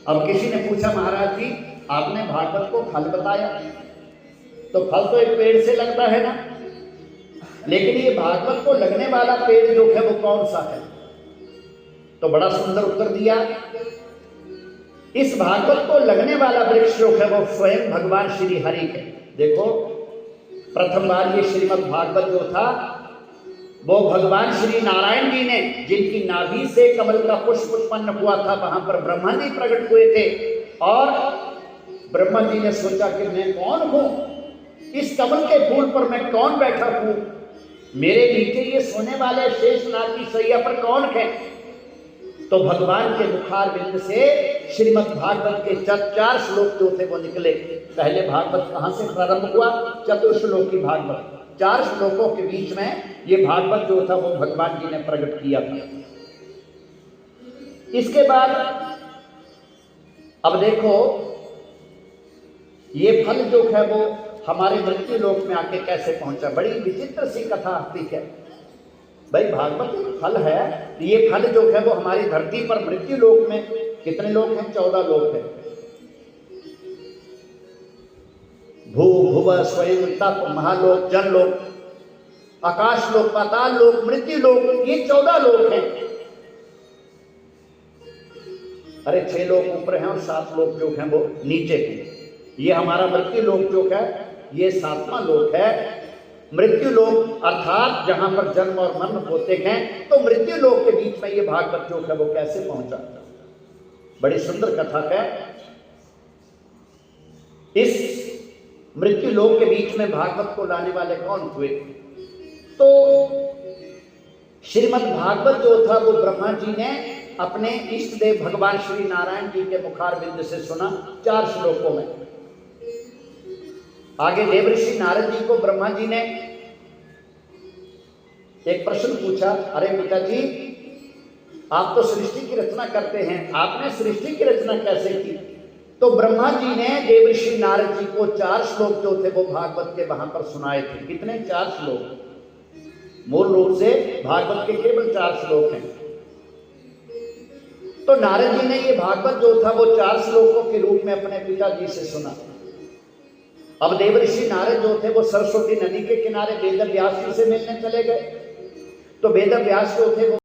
अब किसी ने पूछा, महाराज जी आपने भागवत को फल बताया, तो फल तो एक पेड़ से लगता है ना, लेकिन ये भागवत को लगने वाला पेड़ जो है वो कौन सा है? तो बड़ा सुंदर उत्तर दिया, इस भागवत को लगने वाला वृक्ष जो है वो स्वयं भगवान श्री हरि है। देखो, प्रथम बार ये श्रीमद् भागवत जो था वो भगवान श्री नारायण जी ने, जिनकी नाभि से कमल का पुष्प उत्पन्न हुआ था, वहां पर ब्रह्मा जी प्रकट हुए थे और ब्रह्मा जी ने सोचा कि मैं कौन हूं, इस कमल के फूल पर मैं कौन बैठा हूं, मेरे नीचे ये सोने वाले शेषनाग की सैया पर कौन है? तो भगवान के मुखार बिंद से श्रीमद् भागवत के 4 श्लोक जो थे वो निकले। पहले भागवत कहां से प्रारंभ हुआ? चतुर्श्लोकी भागवत, 4 श्लोकों के बीच में ये भागवत जो था वो भगवान जी ने प्रकट किया था। इसके बाद अब देखो, ये फल जो है वो हमारे मृत्यु लोक में आके कैसे पहुंचा। बड़ी विचित्र सी कथा आती है। भाई भागवत एक फल है, ये फल जो है वो हमारी धरती पर मृत्यु लोक में कितने लोक हैं? 14 लोक हैं। भू भुव स्वयं तप महालोक, जनलोक, आकाश लोक, पाताल लोक, मृत्यु लोक, ये 14 लोक हैं। अरे 6 लोक ऊपर हैं और 7 लोक जो हैं वो नीचे हैं। ये हमारा मृत्यु लोक जो है ये 7वां लोक है। मृत्यु लोक अर्थात जहां पर जन्म और मरण होते हैं, तो मृत्यु लोक के बीच में ये भागवत जो है वो कैसे पहुंचा? बड़ी सुंदर कथा है। इस मृत्यु लोक के बीच में भागवत को लाने वाले कौन हुए? तो श्रीमद् भागवत जो था वो ब्रह्मा जी ने अपने इष्ट देव भगवान श्री नारायण जी के मुखार बिंद से सुना 4 श्लोकों में। आगे देवऋषि नारद जी को ब्रह्मा जी ने एक प्रश्न पूछा, अरे पिताजी आप तो सृष्टि की रचना करते हैं, आपने सृष्टि की रचना कैसे की? तो ब्रह्मा जी ने देवऋषि नारद जी को 4 श्लोक जो थे वो भागवत के वहां पर सुनाए थे। कितने? 4 श्लोक। मूल रूप से भागवत के केवल 4 श्लोक हैं। तो नारद जी ने ये भागवत जो था वो 4 श्लोकों के रूप में अपने पिताजी से सुना। अब देवऋषि नारद जो थे वो सरस्वती नदी के किनारे वेद व्यास जी से मिलने चले गए। तो वेद व्यास जो थे वो